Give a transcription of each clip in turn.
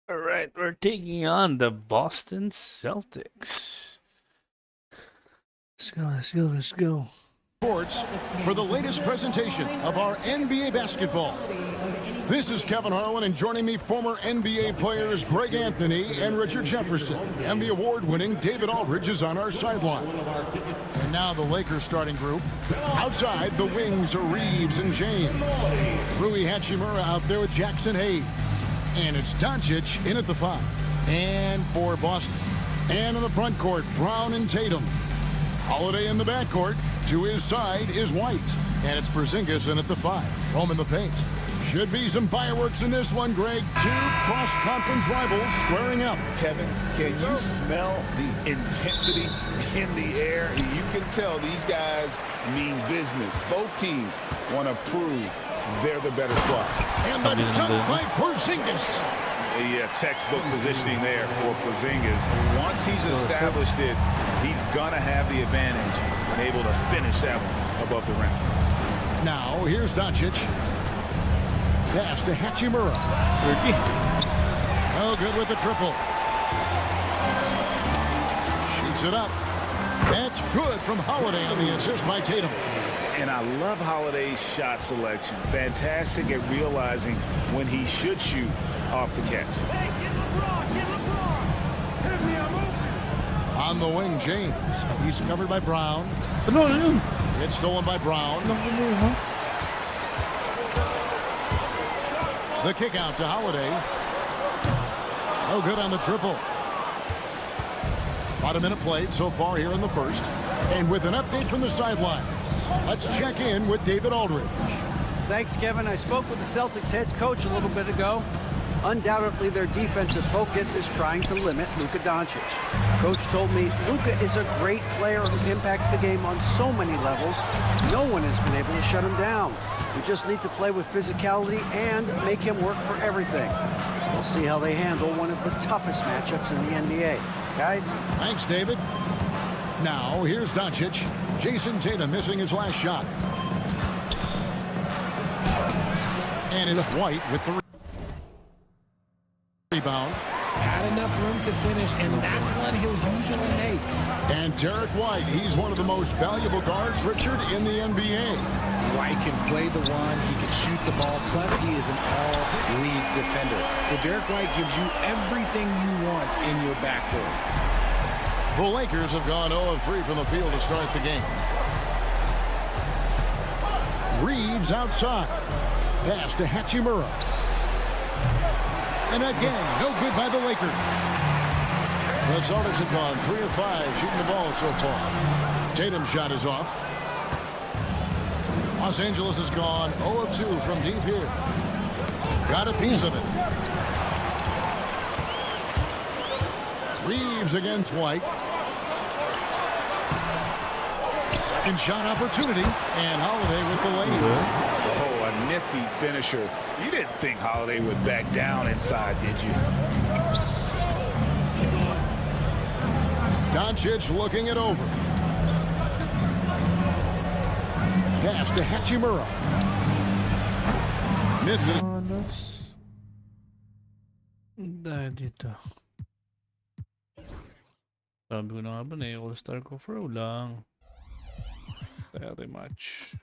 All right, we're taking on the Boston Celtics. Let's go, let's go, let's go. Sports for the latest presentation of our NBA basketball. This is Kevin Harlan, and joining me, former NBA players Greg Anthony and Richard Jefferson. And the award-winning David Aldridge is on our sideline. And now the Lakers starting group. Outside, the wings are Reeves and James. Rui Hachimura out there with Jackson Hayes. And it's Doncic in at the 5. And for Boston. And in the front court, Brown and Tatum. Holiday in the backcourt. To his side is White. And it's Porzingis in at the 5. Home in the paint. Should be some fireworks in this one, Greg. Two cross-conference rivals squaring up. Kevin, can you smell the intensity in the air? You can tell these guys mean business. Both teams want to prove they're the better squad. And the dunk by Porzingis. Yeah, textbook positioning there for Porzingis. Once he's established it, he's going to have the advantage and able to finish that one above the rim. Now, here's Doncic. Pass to Hachimura. Oh, good with the triple. Shoots it up. That's good from Holiday on the assist by Tatum. And I love Holiday's shot selection. Fantastic at realizing when he should shoot off the catch. On the wing, James. He's covered by Brown. No. It's stolen by Brown. The kick out to Holiday. Oh, good on the triple. About a minute played so far here in the first. And with an update from the sidelines, let's check in with David Aldridge. Thanks, Kevin. I spoke with the Celtics head coach a little bit ago. Undoubtedly, their defensive focus is trying to limit Luka Doncic. Coach told me Luka is a great player who impacts the game on so many levels. No one has been able to shut him down. We just need to play with physicality and make him work for everything. We'll see how they handle one of the toughest matchups in the NBA. Guys? Thanks, David. Now, here's Doncic. Jason Tatum missing his last shot. And it's White with the rebound. Had enough room to finish, and that's one he'll usually make. And Derek White, he's one of the most valuable guards, Richard, in the NBA. White can play the one, he can shoot the ball, plus he is an all-league defender. So Derek White gives you everything you want in your backcourt. The Lakers have gone 0-3 from the field to start the game. Reeves outside. Pass to Hachimura. And again, no good by the Lakers. The Celtics have gone 3 of 5 shooting the ball so far. Tatum's shot is off. Los Angeles has gone 0 of 2 from deep here. Got a piece of it. Reeves against White. Second shot opportunity. And Holiday with the lay. Oh, a nifty finisher. You didn't think Holiday would back down inside, did you? Doncic looking it over. Pass to Hachimura. Misses. Dahil dito. Sabi ko na nga ba na all-star ko for lang. Very much.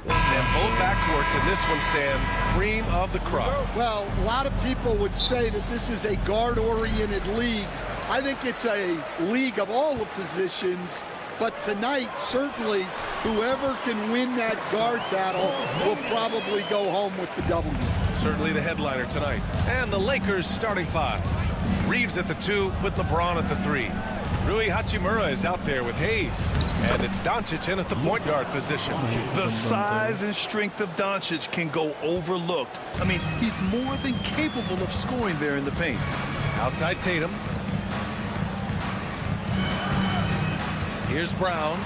And both backcourts in this one stand cream of the crop. Well, a lot of people would say that this is a guard-oriented league. I think it's a league of all the positions, but tonight, certainly, whoever can win that guard battle will probably go home with the W. Certainly the headliner tonight. And the Lakers starting 5. Reeves at the 2 with LeBron at the 3. Rui Hachimura is out there with Hayes. And it's Doncic in at the point guard position. The size and strength of Doncic can go overlooked. I mean, he's more than capable of scoring there in the paint. Outside Tatum. Here's Brown.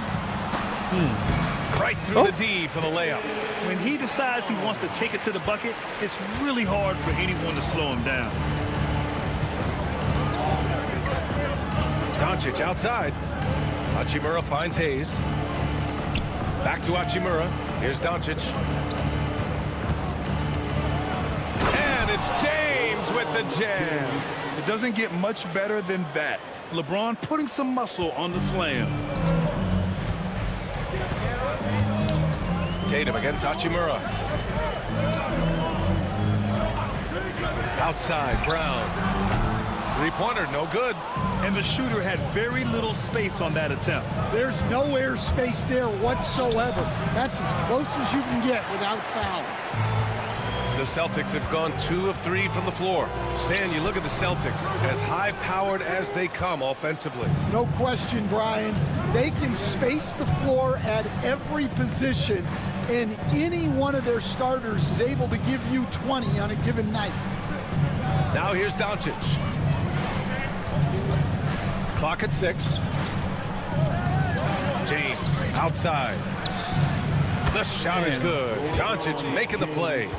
Right through the D for the layup. When he decides he wants to take it to the bucket, it's really hard for anyone to slow him down. Doncic outside. Hachimura finds Hayes. Back to Hachimura. Here's Doncic. And it's James James with the jam. It doesn't get much better than that. LeBron putting some muscle on the slam. Tatum against Hachimura. Outside, Brown. Three-pointer, no good. And the shooter had very little space on that attempt. There's no air space there whatsoever. That's as close as you can get without foul. The Celtics have gone 2 of 3 from the floor. Stan, you look at the Celtics, as high-powered as they come offensively. No question, Brian. They can space the floor at every position, and any one of their starters is able to give you 20 on a given night. Now here's Doncic. Clock at 6. James outside. The shot is good. Doncic making the play.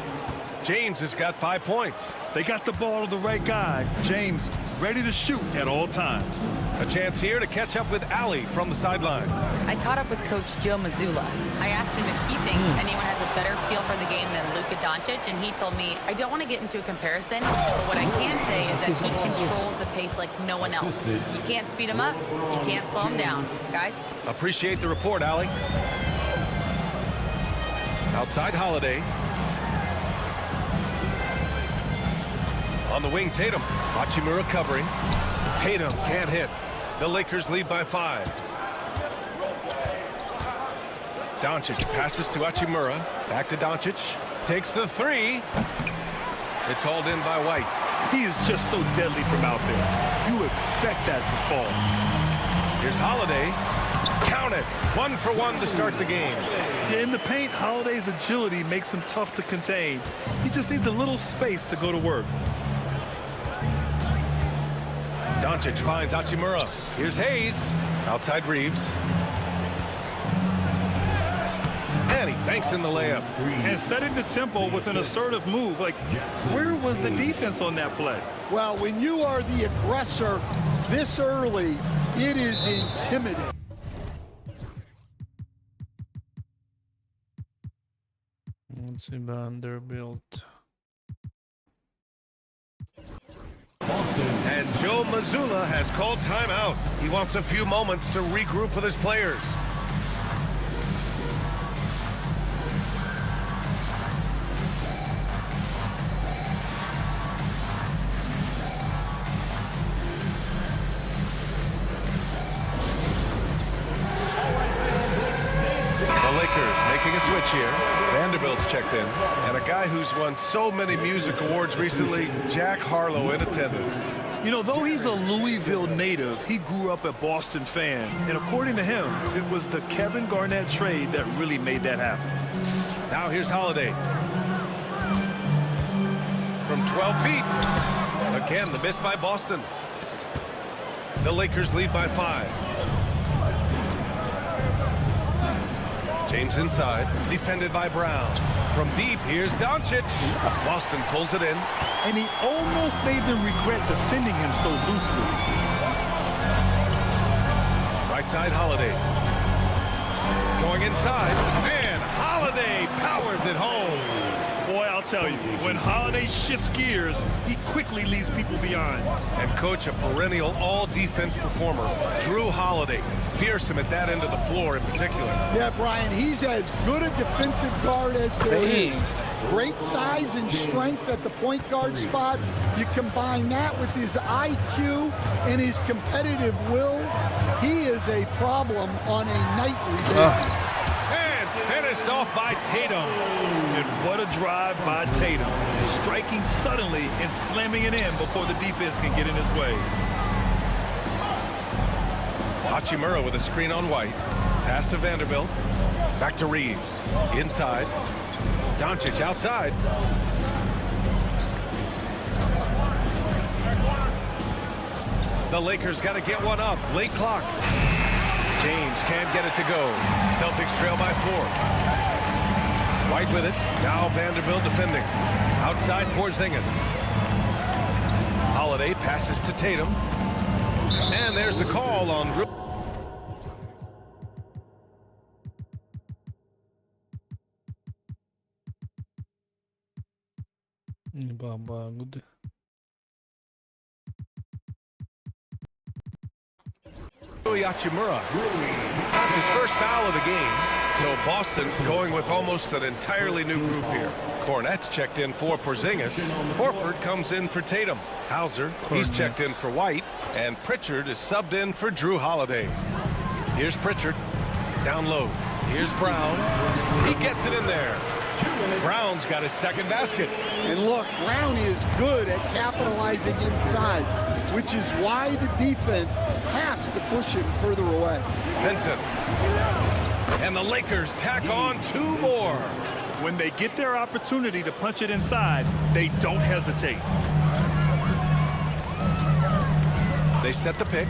James has got 5 points. They got the ball to the right guy. James ready to shoot at all times. A chance here to catch up with Ali from the sideline. I caught up with Coach Joe Mazzulla. I asked him if he thinks anyone has a better feel for the game than Luka Doncic, and he told me, I don't want to get into a comparison, but what I can say is that he controls the pace like no one else. You can't speed him up, you can't slow him down. Guys? Appreciate the report, Ali. Outside Holiday. On the wing, Tatum. Hachimura covering. Tatum can't hit. The Lakers lead by 5. Doncic passes to Hachimura. Back to Doncic. Takes the 3. It's hauled in by White. He is just so deadly from out there. You expect that to fall. Here's Holiday. Count it. 1 for 1 to start the game. Yeah, in the paint, Holiday's agility makes him tough to contain. He just needs a little space to go to work. Doncic finds Hachimura. Here's Hayes. Outside Reeves. And he banks in the layup. And setting the tempo with an assertive move. Like, where was the defense on that play? Well, when you are the aggressor this early, it is intimidating. Let's see, Vanderbilt. And Joe Mazzulla has called timeout. He wants a few moments to regroup with his players. The Lakers making a switch here. Vanderbilt's checked in. And a guy who's won so many music awards recently, Jack Harlow, in attendance. You know, though he's a Louisville native, he grew up a Boston fan. And according to him, it was the Kevin Garnett trade that really made that happen. Now here's Holiday. From 12 feet. Again, the miss by Boston. The Lakers lead by 5. James inside, defended by Brown. From deep, here's Doncic. Boston pulls it in. And he almost made them regret defending him so loosely. Right side, Holiday. Going inside, and Holiday powers it home. Boy, I'll tell you, when Holiday shifts gears, he quickly leaves people behind. And coach, a perennial all-defense performer, Drew Holiday. Fearsome at that end of the floor in particular. Yeah, Brian, he's as good a defensive guard as there is. Great size and strength at the point guard spot. You combine that with his IQ and his competitive will, he is a problem on a nightly basis. And finished off by Tatum. And what a drive by Tatum. Striking suddenly and slamming it in before the defense can get in his way. Hachimura with a screen on White. Pass to Vanderbilt. Back to Reeves. Inside. Doncic outside. The Lakers got to get one up. Late clock. James can't get it to go. Celtics trail by 4. White with it. Now Vanderbilt defending. Outside Porzingis. Holiday passes to Tatum. And there's the call on... Babagod. Hachimura. That's his first foul of the game. So Boston going with almost an entirely new group here. Cornette's checked in for Porzingis. Horford comes in for Tatum. Hauser, he's checked in for White. And Pritchard is subbed in for Drew Holiday. Here's Pritchard. Down low. Here's Brown. He gets it in there. Brown's got his second basket. And look, Brown is good at capitalizing inside, which is why the defense has to push him further away. Vincent. And the Lakers tack on 2 more. When they get their opportunity to punch it inside, they don't hesitate. They set the pick.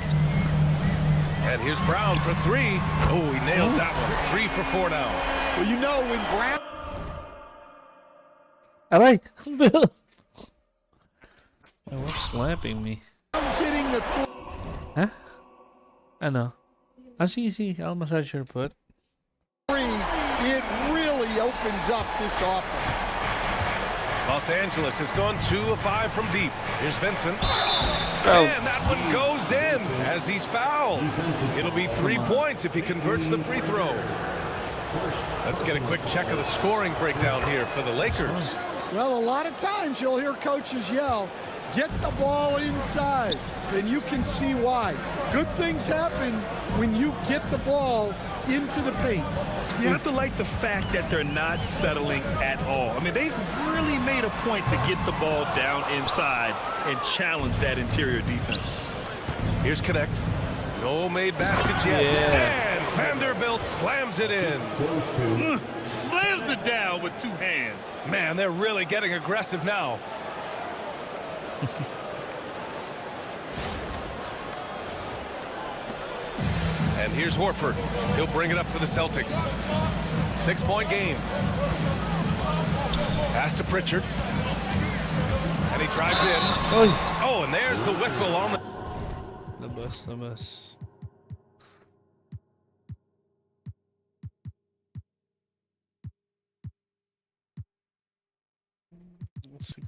And here's Brown for 3. Oh, he nails that one. 3 for 4 now. Well, you know, when Brown... Aray! Bill! Oh, what's slapping me? Brown's hitting the... Huh? Ano? Sige. I'll massage your foot. It really opens up this offense. Los Angeles has gone 2 of 5 from deep. Here's Vincent. Oh. And that one goes in as he's fouled. It'll be 3 points if he converts the free throw. Let's get a quick check of the scoring breakdown here for the Lakers. Well, a lot of times you'll hear coaches yell, get the ball inside. Then you can see why. Good things happen when you get the ball into the paint. You have to like the fact that they're not settling at all. I mean, they've really made a point to get the ball down inside and challenge that interior defense. Here's Connect. No made baskets yet. Yeah. And Vanderbilt slams it in. Slams it down with 2 hands. Man, they're really getting aggressive now. And here's Horford. He'll bring it up for the Celtics. 6-point game. Pass to Pritchard. And he drives in. Oh, and there's the whistle on the... The bus.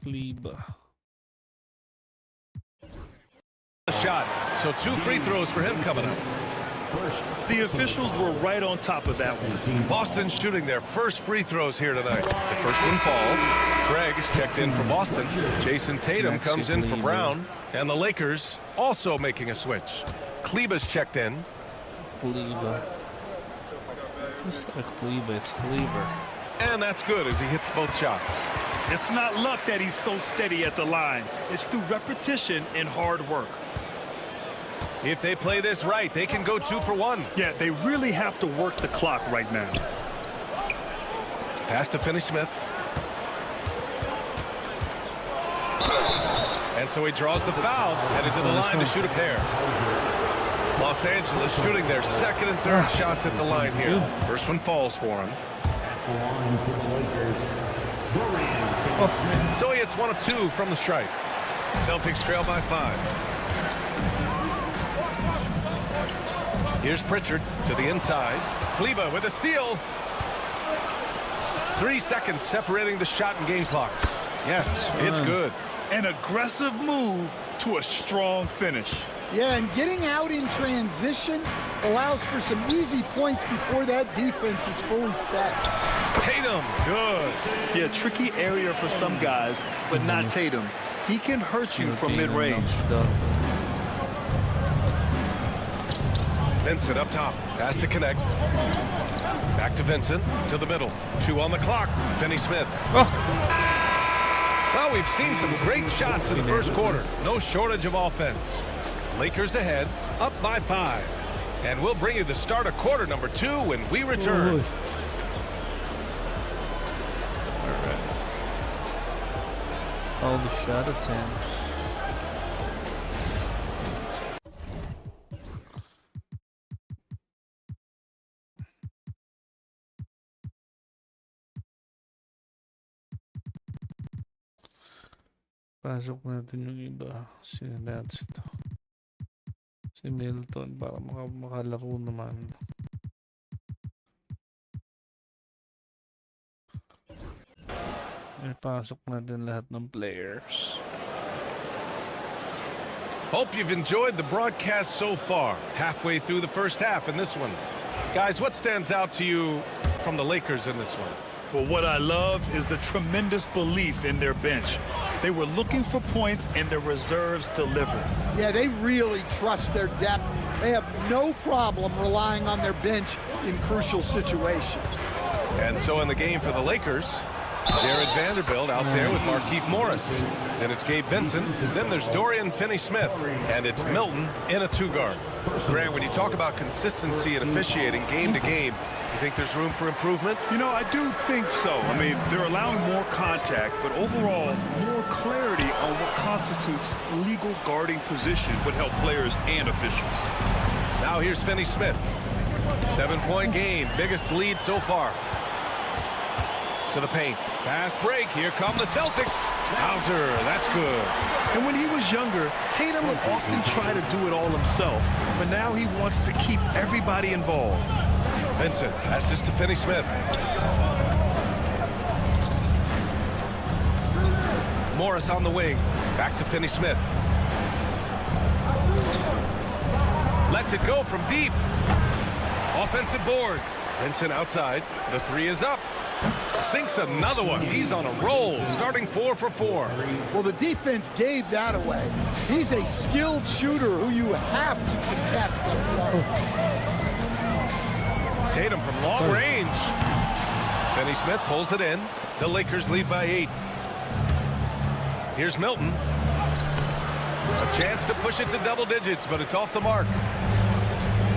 Kliba. A shot. So 2 free throws for him coming up. The officials were right on top of that one. Boston shooting their first free throws here tonight. The first one falls. Craig is checked in for Boston. Jason Tatum comes in for Brown. And the Lakers also making a switch. Kleba's checked in. Kliba. It's not Kliba, it's Kleber. And that's good as he hits both shots. It's not luck that he's so steady at the line. It's through repetition and hard work. If they play this right, they can go 2 for 1. Yeah, they really have to work the clock right now. Pass to Finney-Smith. And so he draws the foul, headed to the line to shoot a pair. Los Angeles shooting their second and third shots at the line here. First one falls for him. So he hits 1 of 2 from the stripe. Celtics trail by 5. Here's Pritchard to the inside. Kleber with a steal. 3 seconds separating the shot and game clocks. Yes, it's good. An aggressive move to a strong finish. Yeah, and getting out in transition allows for some easy points before that defense is fully set. Tatum, good. Yeah, tricky area for some guys, but not Tatum. He can hurt you from mid-range. Vincent up top. Pass to Connect. Back to Vincent. To the middle. 2 on the clock. Finney-Smith. Well, we've seen some great shots in the first quarter. No shortage of offense. Lakers ahead. Up by 5. And we'll bring you the start of quarter number 2 when we return. All right. All the shot attempts. Pasok natin yung iba. Si Nance ito. Si Milton para makalaro naman. Pasok natin lahat ng players. Hope you've enjoyed the broadcast so far. Halfway through the first half in this one. Guys, what stands out to you from the Lakers in this one? Well, what I love is the tremendous belief in their bench. They were looking for points, and their reserves delivered. Yeah, they really trust their depth. They have no problem relying on their bench in crucial situations. And so in the game for the Lakers, Jared Vanderbilt out there with Markieff Morris. Then it's Gabe Vincent. Then there's Dorian Finney-Smith. And it's Milton in a two-guard. Grant, when you talk about consistency and officiating game to game, you think there's room for improvement? You know, I do think so. I mean, they're allowing more contact, but overall, more clarity on what constitutes legal guarding position would help players and officials. Now here's Finney-Smith. 7-point game, biggest lead so far. To the paint. Fast break. Here come the Celtics. Hauser, that's good. And when he was younger, Tatum would often try to do it all himself, but now he wants to keep everybody involved. Vincent passes to Finney-Smith. Morris on the wing. Back to Finney-Smith. Lets it go from deep. Offensive board. Vincent outside. The three is up. Sinks another one. He's on a roll, starting 4 for 4. Well, the defense gave that away. He's a skilled shooter who you have to contest at the arc. Tatum from long range. Finney-Smith pulls it in. The Lakers lead by 8. Here's Milton. A chance to push it to double digits, but it's off the mark.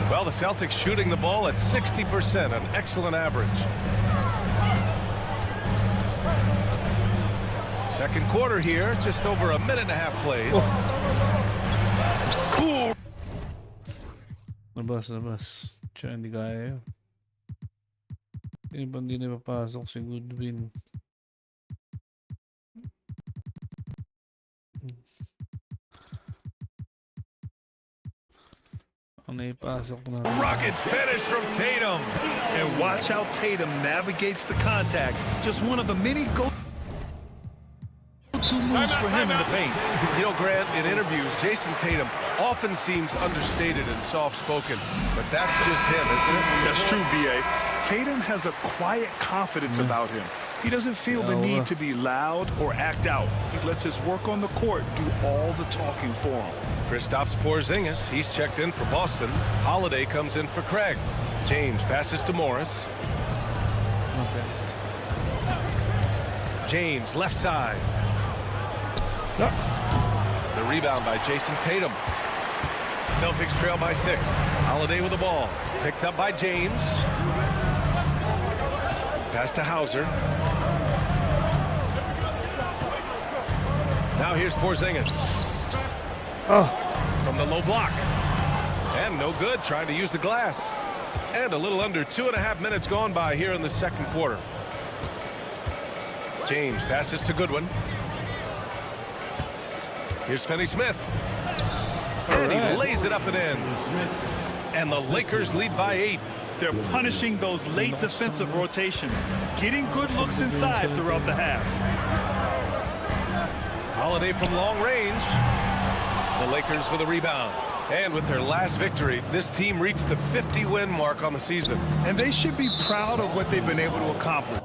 Well, the Celtics shooting the ball at 60%, an excellent average. Second quarter here, just over a minute and a half played. Cool. Labas. Siya hindi kaya yun. Hindi na papasok si Goodwin. Rocket finish from Tatum. And watch how Tatum navigates the contact. Just one of the many go-to moves for him in the paint. You know, Grant, in interviews, Jason Tatum often seems understated and soft-spoken, but that's just him, isn't it? That's true, B.A. Tatum has a quiet confidence about him. He doesn't feel the need to be loud or act out. He lets his work on the court do all the talking for him. Kristaps Porzingis, he's checked in for Boston. Holiday comes in for Craig. James passes to Morris. Okay. James, left side. The rebound by Jason Tatum. Celtics trail by 6. Holiday with the ball. Picked up by James. Pass to Hauser. Now here's Porzingis. From the low block. And no good, trying to use the glass. And a little under 2.5 minutes gone by here in the second quarter. James passes to Goodwin. Here's Finney-Smith. And he lays it up and in. And the Lakers lead by 8. They're punishing those late defensive rotations, getting good looks inside throughout the half. Holiday from long range. The Lakers with a rebound. And with their last victory, this team reached the 50-win mark on the season. And they should be proud of what they've been able to accomplish.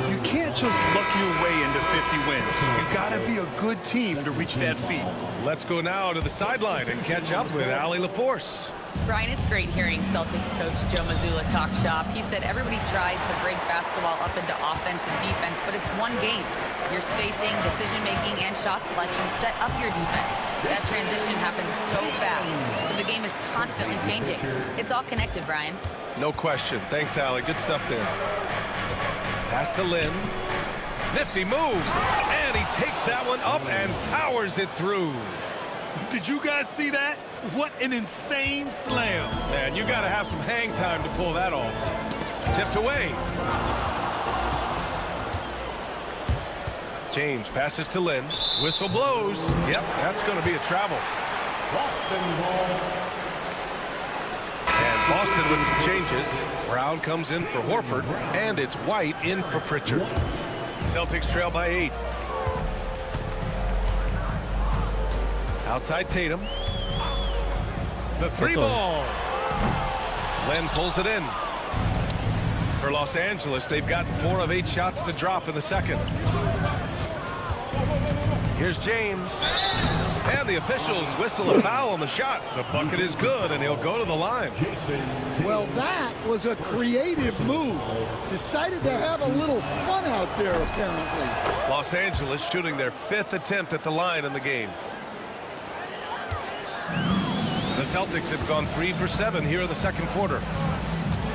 You can't just luck your way into 50 wins. You've got to be a good team to reach that feat. Let's go now to the sideline and catch up with Allie LaForce. Brian, it's great hearing Celtics coach Joe Mazzulla talk shop. He said everybody tries to break basketball up into offense and defense, but it's one game. Your spacing, decision-making, and shot selection set up your defense. That transition happens so fast, so the game is constantly changing. It's all connected, Brian. No question. Thanks, Allie. Good stuff there. Pass to Lynn. Nifty move. And he takes that one up and powers it through. Did you guys see that? What an insane slam. Man, you got to have some hang time to pull that off. Tipped away. James passes to Lynn. Whistle blows. Yep, that's going to be a travel. And Boston with some changes. Brown comes in for Horford, and it's White in for Pritchard. Celtics trail by 8. Outside Tatum. The 3-ball. Len pulls it in. For Los Angeles, they've got 4 of 8 shots to drop in the second. Here's James. And the officials whistle a foul on the shot. The bucket is good, and he'll go to the line. Well, that was a creative move. Decided to have a little fun out there, apparently. Los Angeles shooting their 5th attempt at the line in the game. The Celtics have gone 3 for 7 here in the second quarter.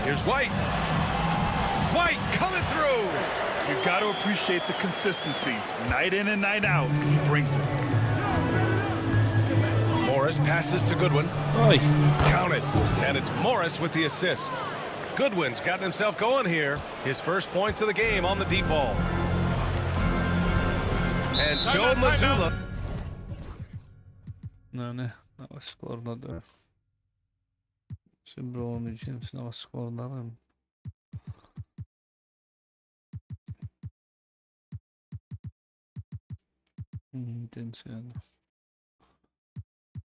Here's White. White coming through. You've got to appreciate the consistency. Night in and night out, he brings it. Morris passes to Goodwin. Oi. Count it. And it's Morris with the assist. Goodwin's gotten himself going here. His first points of the game on the deep ball. And Joe Mazzulla. No, was skoro da. Się broni, więc was skoro dałem. Intenzione.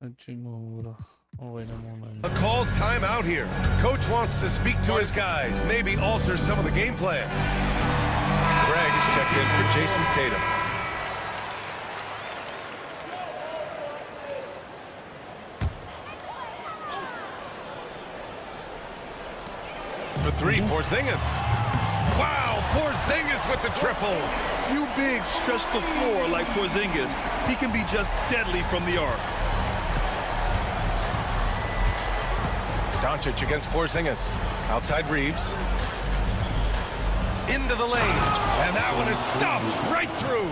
A calls time out here. Coach wants to speak to his guys, maybe alter some of the game plan. Greg is checked in for Jason Tatum. For 3, Porzingis. Wow, Porzingis with the triple. Few bigs stretch the floor like Porzingis. He can be just deadly from the arc. Doncic against Porzingis. Outside Reeves. Into the lane. And that one is stuffed right through.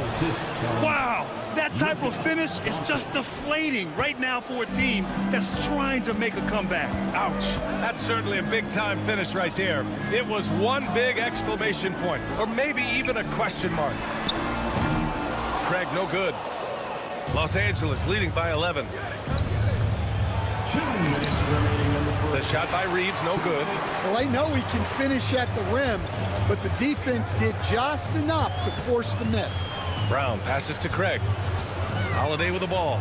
Wow, that type of finish is just deflating right now for a team that's trying to make a comeback. Ouch. That's certainly a big-time finish right there. It was one big exclamation point, or maybe even a question mark. Craig, no good. Los Angeles leading by 11. The shot by Reeves, no good. Well, I know he can finish at the rim, but the defense did just enough to force the miss. Brown passes to Craig. Holiday with the ball.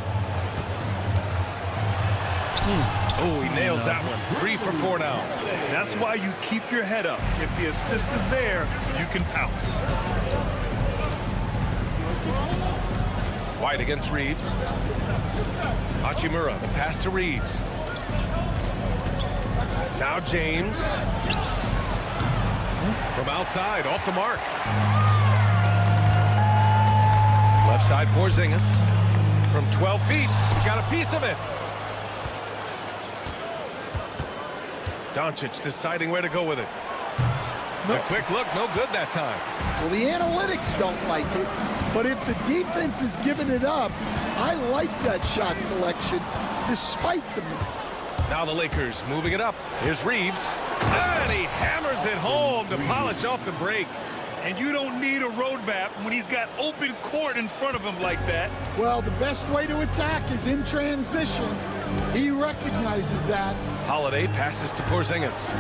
Oh, he nails that one. 3 for 4 now. That's why you keep your head up. If the assist is there, you can pounce. White against Reeves. Hachimura, the pass to Reeves. Now James. From outside, off the mark. Left side, Porzingis. From 12 feet, got a piece of it. Doncic deciding where to go with it. The quick look, no good that time. Well, the analytics don't like it, but if the defense is giving it up, I like that shot selection despite the miss. Now the Lakers moving it up. Here's Reeves. And he hammers it home to polish off the break. And you don't need a roadmap when he's got open court in front of him like that. Well, the best way to attack is in transition. He recognizes that. Holiday passes to Porzingis.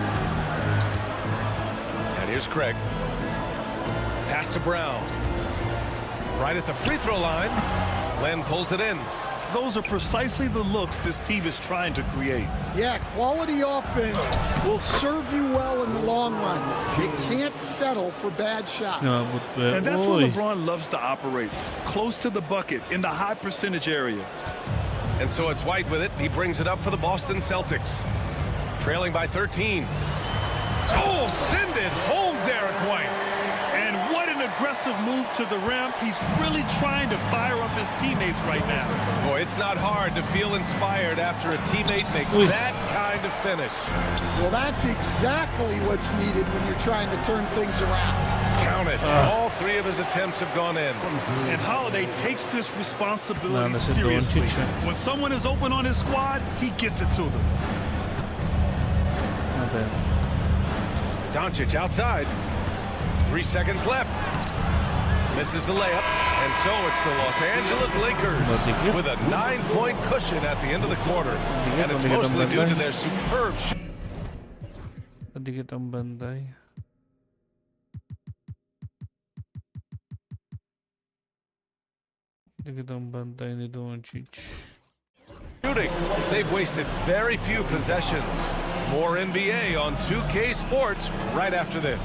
And here's Craig. Pass to Brown. Right at the free throw line. Len pulls it in. Those are precisely the looks this team is trying to create. Yeah, quality offense will serve you well in the long run. You can't settle for bad shots. And that's where LeBron loves to operate, close to the bucket in the high percentage area. And so it's White with it. He brings it up for the Boston Celtics. Trailing by 13. Oh, send it home, Derek White. And what an aggressive move to the rim. He's really trying to fire up his teammates right now. Boy, it's not hard to feel inspired after a teammate makes that kind of finish. Well, that's exactly what's needed when you're trying to turn things around. Count it. All 3 of his attempts have gone in. And Holiday takes this responsibility seriously. When someone is open on his squad, he gets it to them. Doncic outside. 3 seconds left. Misses the layup. And so it's the Los Angeles Lakers with a 9-point cushion at the end of the quarter. And it's mostly due to their superb shot. Dikit ang bantay. Dikit ang bantay ni Doncic. Shooting. They've wasted very few possessions. More NBA on 2K Sports right after this.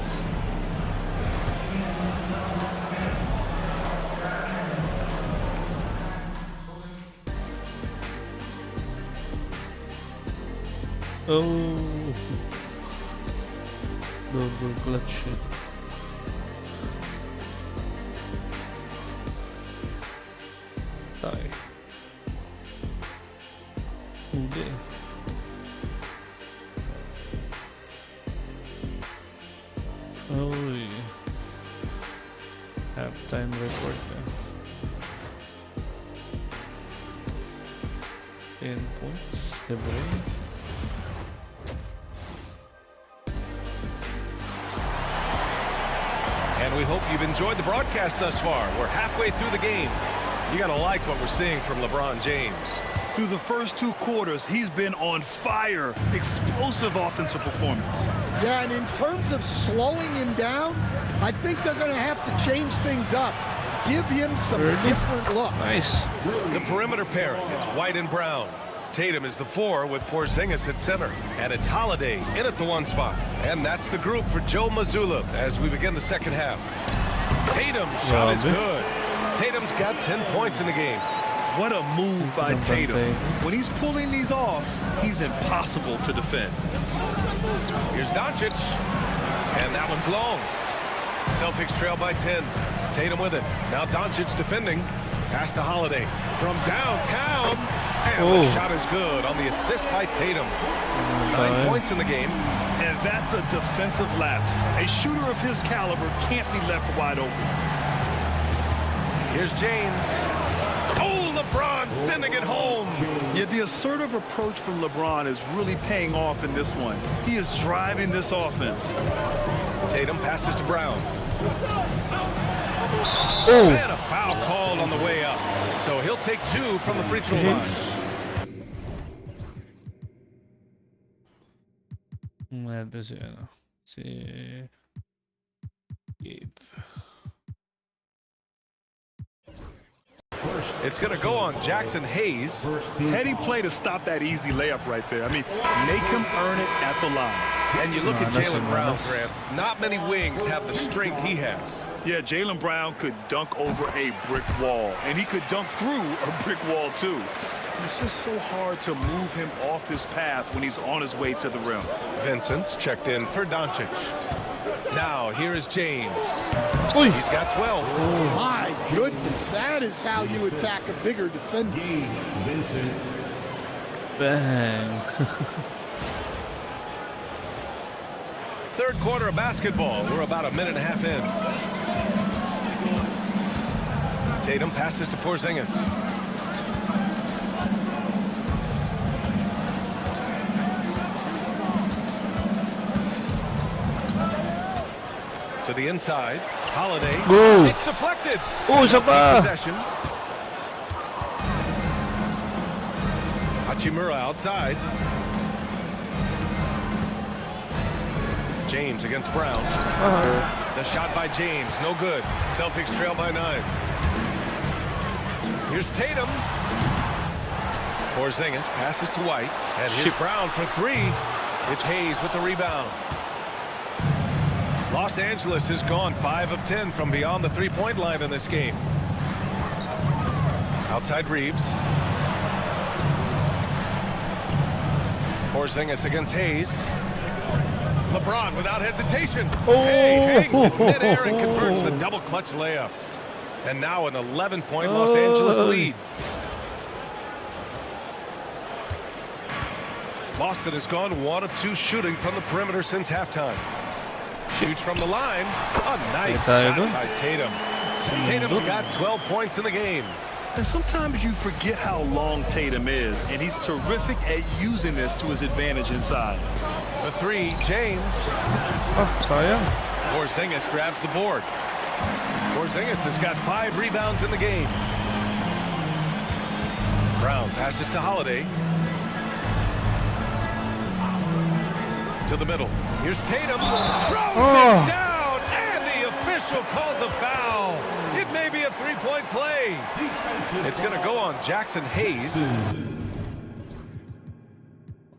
Oh, double clutch shot. Tie. Hindi. Oh, halftime report na. 10 points. Libre. And we hope you've enjoyed the broadcast thus far. We're halfway through the game. You gotta like what we're seeing from LeBron James. Through the first 2 quarters, he's been on fire. Explosive offensive performance. Yeah, and in terms of slowing him down, I think they're going to have to change things up. Give him some different looks. Nice. The perimeter pairing, it's White and Brown. Tatum is the 4 with Porzingis at center. And it's Holiday in at the 1 spot. And that's the group for Joe Mazzulla as we begin the second half. Tatum's shot is good. Tatum's got 10 points in the game. What a move by Tatum. When he's pulling these off, he's impossible to defend. Here's Doncic. And that one's long. Celtics trail by 10. Tatum with it. Now Doncic defending. Pass to Holiday. From downtown. And the shot is good on the assist by Tatum. 9 points in the game. And that's a defensive lapse. A shooter of his caliber can't be left wide open. Here's James. Oh, LeBron sending it home. Yeah, the assertive approach from LeBron is really paying off in this one. He is driving this offense. Tatum passes to Brown. And a foul called on the way up. So he'll take 2 from the free throw line. It's going to go on Jackson Hayes. Heady play to stop that easy layup right there. I mean, make him earn it at the line. And you look at Jaylen Brown, Grant. Not many wings have the strength he has. Yeah, Jaylen Brown could dunk over a brick wall, and he could dunk through a brick wall, too. It's just so hard to move him off his path when he's on his way to the rim. Vincent's checked in for Doncic. Now, here is James. Oy. He's got 12. Oh, my goodness. That is how you attack a bigger defender. Bang. Third quarter of basketball. We're about a minute and a half in. Tatum passes to Porzingis. To the inside. Holiday. Go. It's deflected. Oh, isa pa. Possession. Hachimura outside. James against Brown. The shot by James, no good. Celtics trail by 9. Here's Tatum. Porzingis passes to White. And here's Brown for 3. It's Hayes with the rebound. Los Angeles has gone 5 of 10 from beyond the 3-point line in this game. Outside Reeves. Porzingis against Hayes. LeBron without hesitation. Hey, hangs in midair and converts the double clutch layup. And now an 11-point Los Angeles lead. Boston has gone 1 of 2 shooting from the perimeter since halftime. Shoots from the line. A nice shot by Tatum. Tatum's got 12 points in the game. And sometimes you forget how long Tatum is, and he's terrific at using this to his advantage inside. The 3, James. Oh, sayang. Porzingis grabs the board. Porzingis has got 5 rebounds in the game. Brown passes to Holiday. To the middle. Here's Tatum. Throws it down, and the official calls a foul. It may be a three-point play. It's going to go on Jackson Hayes.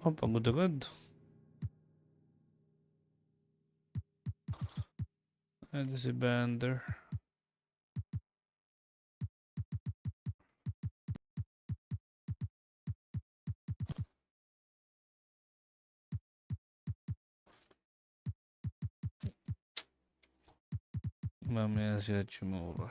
Pagod agad. Ito si Bander. Mamaya si Hachimura.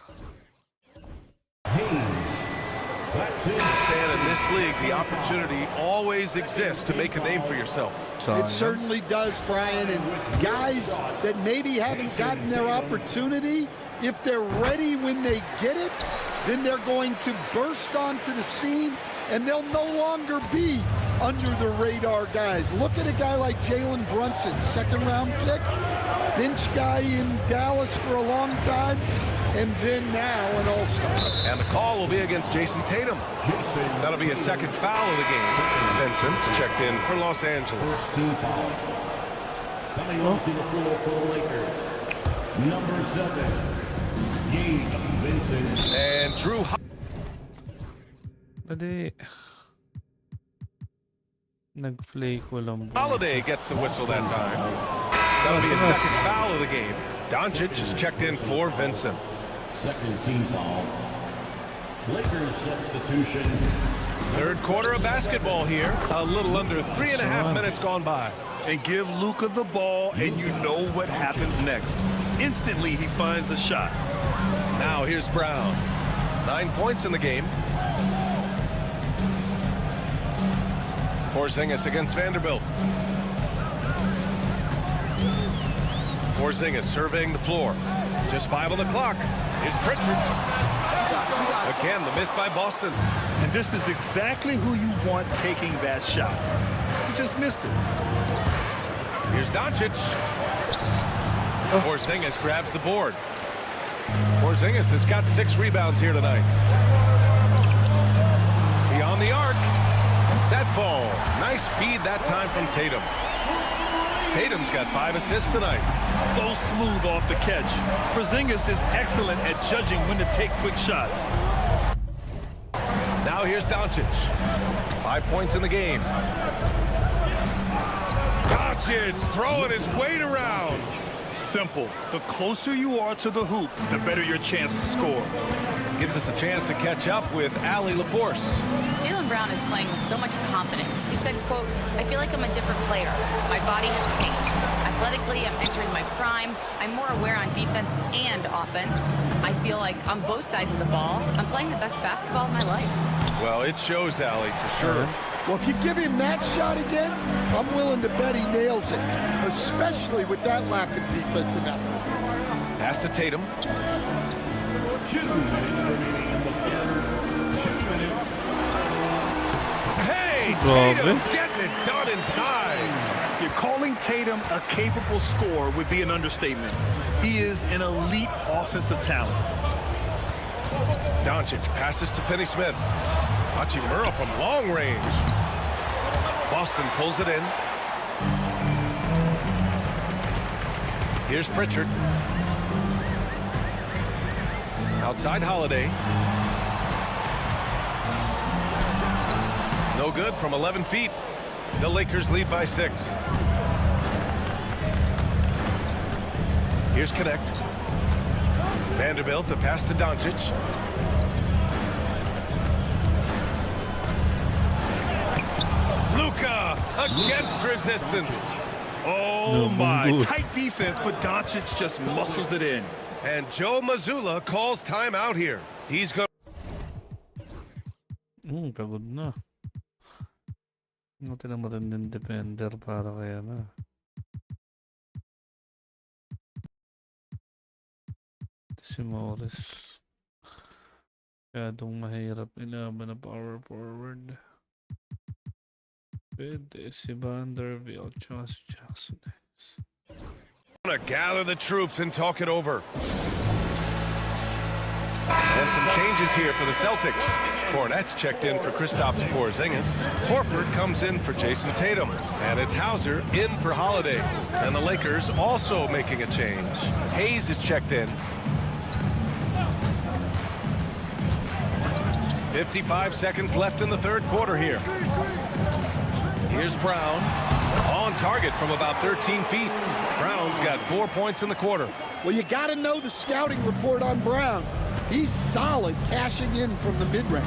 Stan, in this league, the opportunity always exists to make a name for yourself. It certainly does, Brian. And guys that maybe haven't gotten their opportunity, if they're ready when they get it, then they're going to burst onto the scene, and they'll no longer be under the radar guys. Look at a guy like Jalen Brunson, second-round pick, bench guy in Dallas for a long time, and then now an all-star. And the call will be against Jason Tatum. That'll be a second foul of the game. Vincent's checked in for Los Angeles. Coming onto the floor for the Lakers, number 7, Gabe Vincent. And Drew Holiday gets the whistle that time. That'll be a second foul of the game. Doncic is checked in for Vincent. Second team foul. Lakers substitution. Third quarter of basketball here. A little under 3.5 minutes gone by. And give Luka the ball, and you know what happens next. Instantly, he finds a shot. Now here's Brown. 9 points in the game. Porzingis against Vanderbilt. Porzingis surveying the floor. Just 5 on the clock. Here's Pritchard. Again, the miss by Boston. And this is exactly who you want taking that shot. He just missed it. Here's Doncic. Porzingis grabs the board. Porzingis has got 6 rebounds here tonight. Beyond the arc. That falls. Nice feed that time from Tatum. Tatum's got 5 assists tonight. So smooth off the catch. Porzingis is excellent at judging when to take quick shots. Now here's Doncic. 5 points in the game. Doncic throwing his weight around. Simple. The closer you are to the hoop, the better your chance to score. Gives us a chance to catch up with Allie LaForce. Jaylen Brown is playing with so much confidence. He said, quote, "I feel like I'm a different player. My body has changed. Athletically, I'm entering my prime. I'm more aware on defense and offense. I feel like on both sides of the ball, I'm playing the best basketball of my life." Well, it shows, Allie, for sure. Well, if you give him that shot again, I'm willing to bet he nails it, especially with that lack of defensive effort. Pass to Tatum. 2 minutes remaining in the third. 2 minutes. Hey, Tatum getting it done inside. You're calling Tatum a capable scorer would be an understatement. He is an elite offensive talent. Doncic passes to Finney-Smith. Hachimura from long range. Boston pulls it in. Here's Pritchard. Outside Holiday. No good from 11 feet. The Lakers lead by 6. Here's Connect. Vanderbilt to pass to Doncic. Luka against resistance. Oh my, tight defense, but Doncic just muscles it in. And Joe Mazzulla calls timeout here. He's going. Pagod na. Natin ang matinding defender para kaya na. Ito si Morris. Masyadong mahirap ilaban na power forward. Pwede si Vanderbilt tsaka si Jackson. Gonna gather the troops and talk it over. And And some changes here for the Celtics. Cornette's checked in for Kristaps Porzingis. Horford comes in for Jason Tatum. And it's Hauser in for Holiday. And the Lakers also making a change. Hayes is checked in. 55 seconds left in the third quarter here. Here's Brown. On target from about 13 feet. Brown's got 4 points in the quarter. Well, you got to know the scouting report on Brown. He's solid cashing in from the mid-range.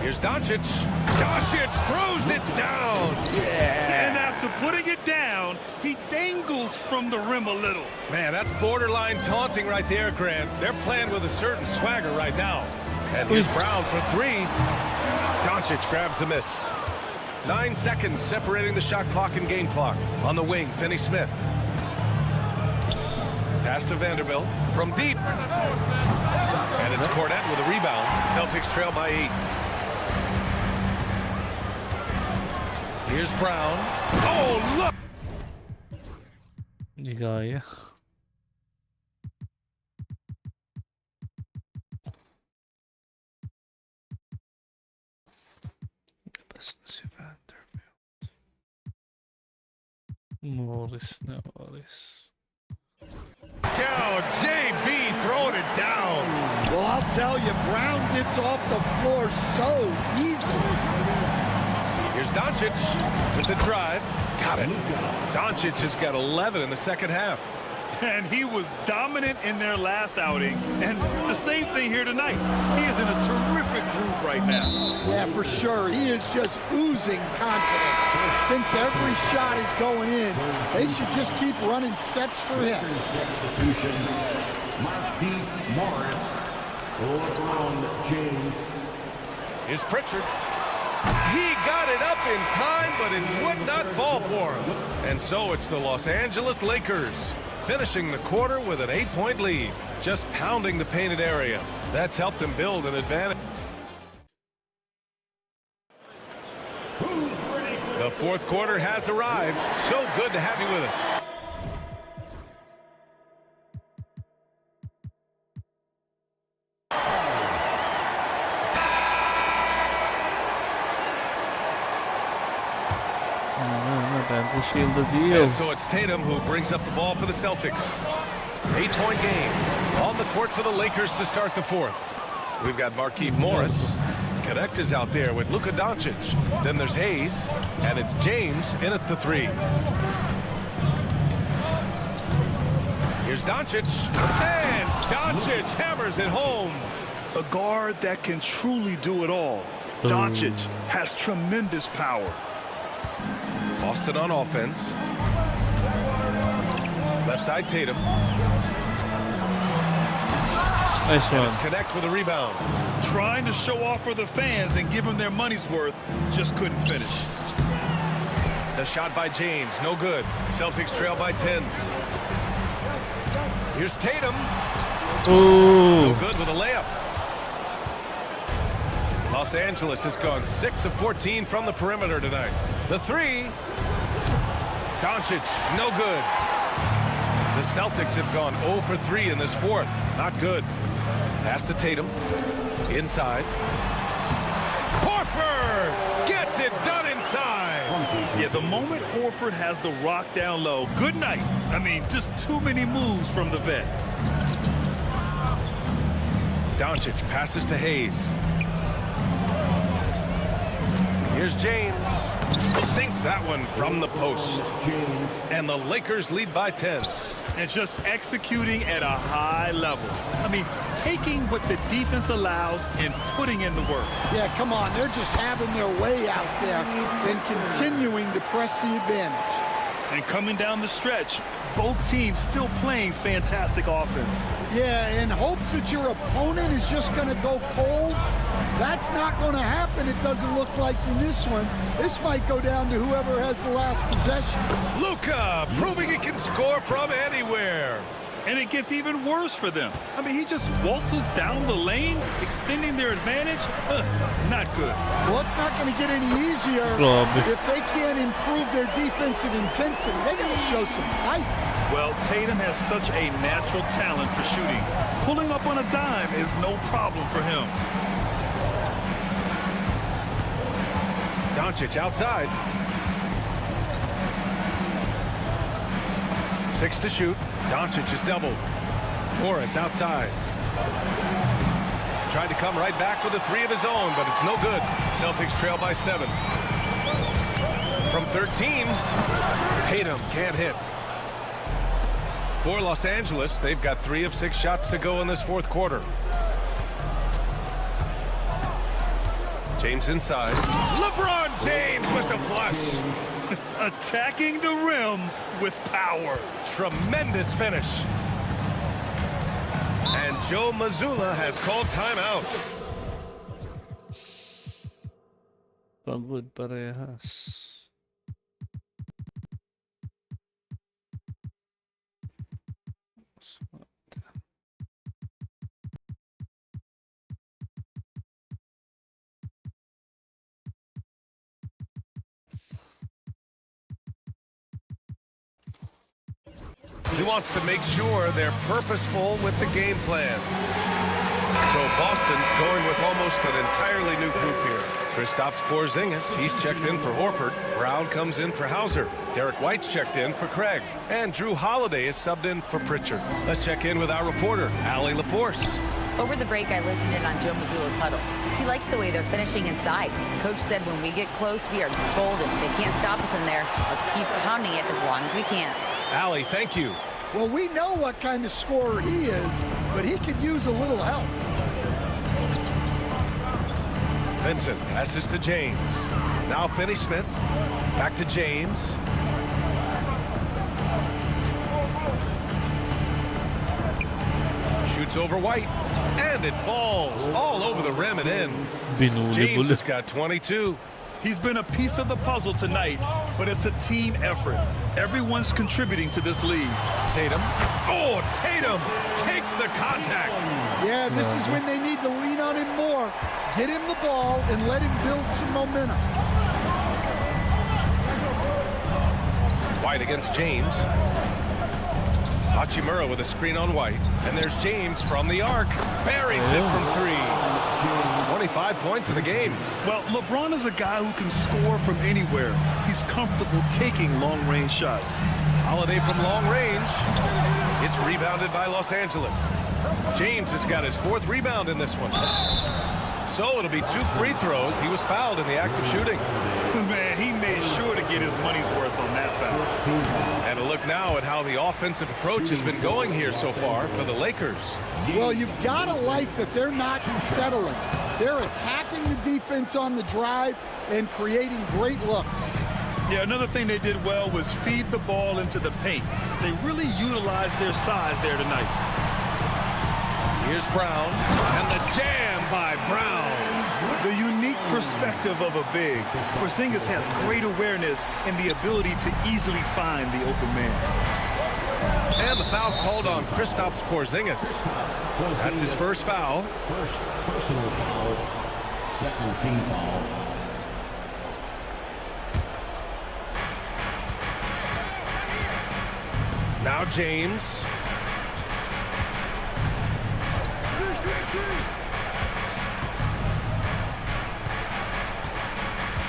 Here's Doncic. Doncic throws it down. Yeah. And after putting it down, he dangles from the rim a little. Man, that's borderline taunting right there, Grant. They're playing with a certain swagger right now. And here's Brown for three. Doncic grabs the miss. 9 seconds separating the shot clock and game clock. On the wing, Finney-Smith. Pass to Vanderbilt from deep. And it's Cornette with a rebound. Celtics trail by 8. Here's Brown. Oh, look! Hikaye. Morris, no Morris. JB throwing it down. Well, I'll tell you, Brown gets off the floor so easily. Here's Doncic with the drive. Got it. Doncic has got 11 in the second half. And he was dominant in their last outing. And the same thing here tonight. He is in a terrific groove right now. Yeah, for sure. He is just oozing confidence. Thinks every shot is going in. They should just keep running sets for him. Substitution. Markieff Morris. LeBron James. Here's Pritchard. He got it up in time, but it would not fall for him. And so it's the Los Angeles Lakers finishing the quarter with an 8-point lead, just pounding the painted area. That's helped them build an advantage. The fourth quarter has arrived. So good to have you with us. And so it's Tatum who brings up the ball for the Celtics. 8-point game on the court for the Lakers to start the fourth. We've got Markieff Morris. Connect is out there with Luka Doncic. Then there's Hayes, and it's James in at the three. Here's Doncic, and Doncic hammers it home. A guard that can truly do it all. Doncic has tremendous power. Boston on offense. Left side Tatum. Nice one. It's Connect with a rebound. Trying to show off for the fans and give them their money's worth, just couldn't finish. The shot by James, no good. Celtics trail by 10. Here's Tatum. Ooh. No good with a layup. Los Angeles has gone 6 of 14 from the perimeter tonight. The three. Doncic, no good. The Celtics have gone 0 for 3 in this fourth. Not good. Pass to Tatum. Inside. Horford gets it done inside. Yeah, the moment Horford has the rock down low, good night. I mean, just too many moves from the vet. Doncic passes to Hayes. Here's James. Sinks that one from the post. And the Lakers lead by 10. And just executing at a high level. I mean, taking what the defense allows and putting in the work. Yeah, come on. They're just having their way out there and continuing to press the advantage. And coming down the stretch, both teams still playing fantastic offense. Yeah, in hopes that your opponent is just going to go cold. That's not going to happen, it doesn't look like in this one. This might go down to whoever has the last possession. Luka proving he can score from anywhere. And it gets even worse for them. I mean, he just waltzes down the lane, extending their advantage. Not good. Well, it's not going to get any easier if they can't improve their defensive intensity. They got to show some fight. Well, Tatum has such a natural talent for shooting. Pulling up on a dime is no problem for him. Doncic outside. 6 to shoot. Doncic is doubled. Morris outside. Tried to come right back with a 3 of his own, but it's no good. Celtics trail by 7. From 13, Tatum can't hit. For Los Angeles, they've got 3 of 6 shots to go in this fourth quarter. James inside. LeBron James with the flush. Attacking the rim with power. Tremendous finish. And Joe Mazzulla has called timeout. Pagod parehas. He wants to make sure they're purposeful with the game plan. So Boston going with almost an entirely new group here. Kristaps Porzingis, he's checked in for Horford. Brown comes in for Hauser. Derek White's checked in for Craig. And Drew Holiday is subbed in for Pritchard. Let's check in with our reporter, Allie LaForce. Over the break, I listened in on Joe Mazzulla's huddle. He likes the way they're finishing inside. Coach said when we get close, we are golden. They can't stop us in there. Let's keep pounding it as long as we can. Allie, thank you. Well, we know what kind of scorer he is, but he could use a little help. Vincent passes to James. Now Finney-Smith. Back to James. Shoots over White. And it falls all over the rim and in. James has got 22. He's been a piece of the puzzle tonight, but it's a team effort. Everyone's contributing to this lead. Tatum. Oh, Tatum takes the contact. Yeah, this is when they need to lean on him more. Get him the ball and let him build some momentum. White against James. Hachimura with a screen on White. And there's James from the arc. Buries it from 3. 25 points in the game. Well, LeBron is a guy who can score from anywhere. He's comfortable taking long-range shots. Holiday from long range. It's rebounded by Los Angeles. James has got his 4th rebound in this one. So it'll be 2 free throws. He was fouled in the act of shooting. Man, he made sure to get his money's worth on that foul. And a look now at how the offensive approach has been going here so far for the Lakers. Well, you've got to like that they're not settling. They're attacking the defense on the drive and creating great looks. Yeah, another thing they did well was feed the ball into the paint. They really utilized their size there tonight. Here's Brown, and the jam by Brown. The unique perspective of a big. Porzingis has great awareness and the ability to easily find the open man. And the foul called on Kristaps Porzingis. That's his first foul. First personal foul, second team foul. Now James.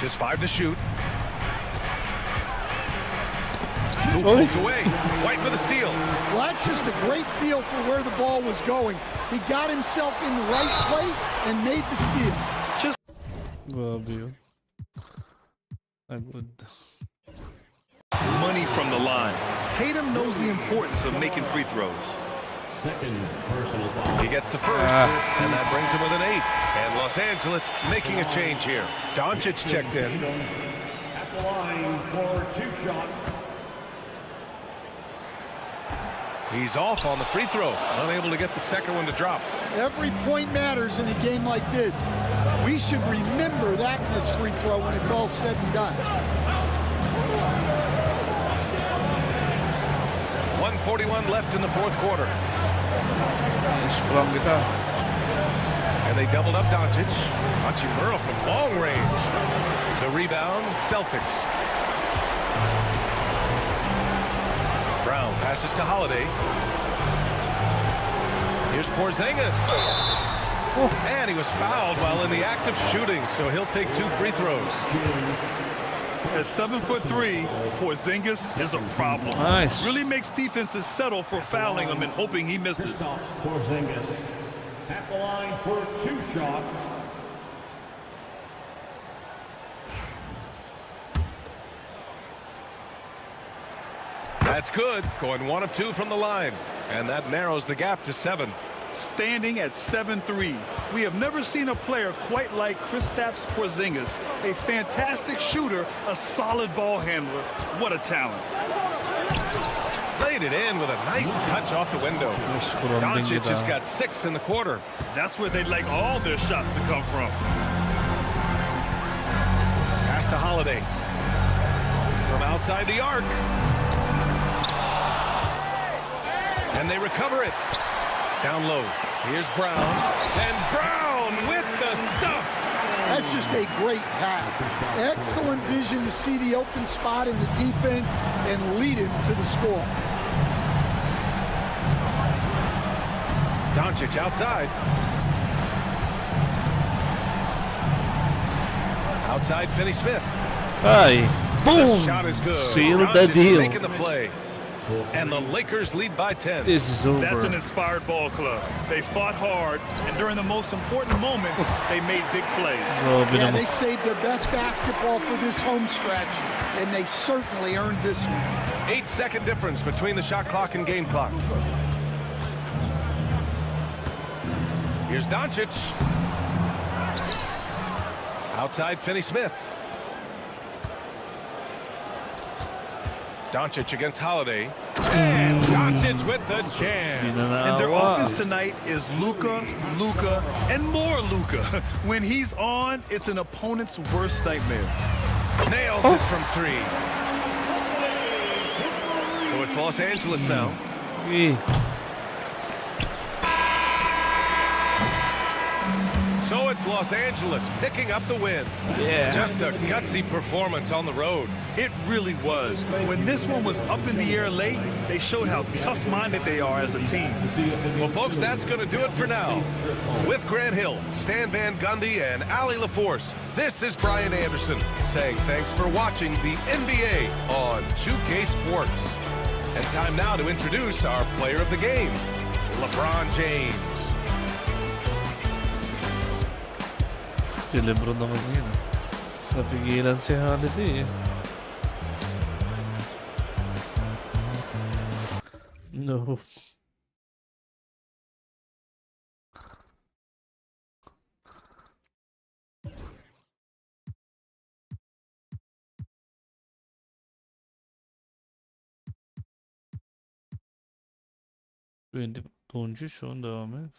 Just 5 to shoot. Pulled away. White with a steal. Well, that's just a great feel for where the ball was going. He got himself in the right place and made the steal. Just I would. Money from the line. Tatum knows the importance of making free throws. Second personal foul. He gets the first, and that brings him with an 8. And Los Angeles making a change here. Doncic checked in. At the line for 2 shots. He's off on the free throw, unable to get the second one to drop. Every point matters in a game like this. We should remember that in this free throw when it's all said and done. 1:41 left in the fourth quarter. And they doubled up Doncic. Hachimura from long range. The rebound, Celtics. Brown passes to Holiday. Here's Porzingis. And he was fouled while in the act of shooting, so he'll take 2 free throws. At 7'3", Porzingis is a problem. Nice. Really makes defenses settle for fouling him and hoping he misses. Porzingis at the line for 2 shots. That's good. Going 1 of 2 from the line. And that narrows the gap to 7. Standing at 7'3", we have never seen a player quite like Kristaps Porzingis. A fantastic shooter, a solid ball handler. What a talent. Laid it in with a nice touch off the window. Doncic just got 6 in the quarter. That's where they'd like all their shots to come from. Pass to Holiday. From outside the arc. And they recover it. Down low. Here's Brown. And Brown with the stuff. That's just a great pass. Excellent vision to see the open spot in the defense and lead him to the score. Doncic outside. Outside Finney-Smith. Hey, boom! The shot is good. Sealed the deal. Making the play. And the Lakers lead by 10. This is over. That's an inspired ball club. They fought hard, and during the most important moments, they made big plays. Yeah, they saved their best basketball for this home stretch, and they certainly earned this one. 8-second difference between the shot clock and game clock. Here's Doncic. Outside Finney-Smith. Doncic against Holiday. And Doncic with the jam. And their offense tonight is Luka, and more Luka. When he's on, it's an opponent's worst nightmare. Nails it from 3. So it's Los Angeles now. So it's Los Angeles picking up the win. Yeah. Just a gutsy performance on the road. It really was. When this one was up in the air late, they showed how tough-minded they are as a team. Well, folks, that's going to do it for now. With Grant Hill, Stan Van Gundy, and Allie LaForce, this is Brian Anderson saying thanks for watching the NBA on 2K Sports. And time now to introduce our player of the game, LeBron James. Si Lebron naman yun. Napigilan si Holiday eh. No. Doncu şu an devam et.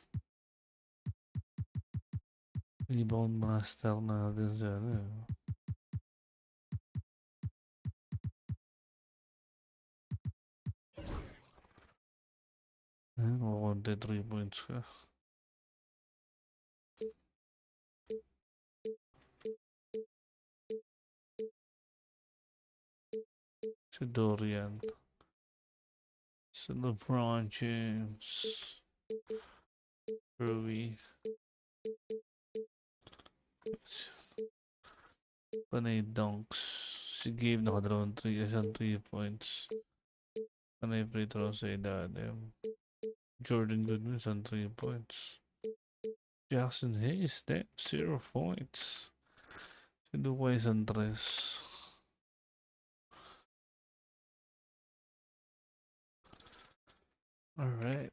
Rebound Master neredeyse yani. O de 3 points ka. Si Dorian. Si LeBron James. Rui. Panay dunks. Si Gabe nakadalawang 3 points. Panay free throw sa ilalim. Jordan Goodwin isang 3 points. Jackson Hayes, damn, 0 points. Si Luka isang 3. Alright.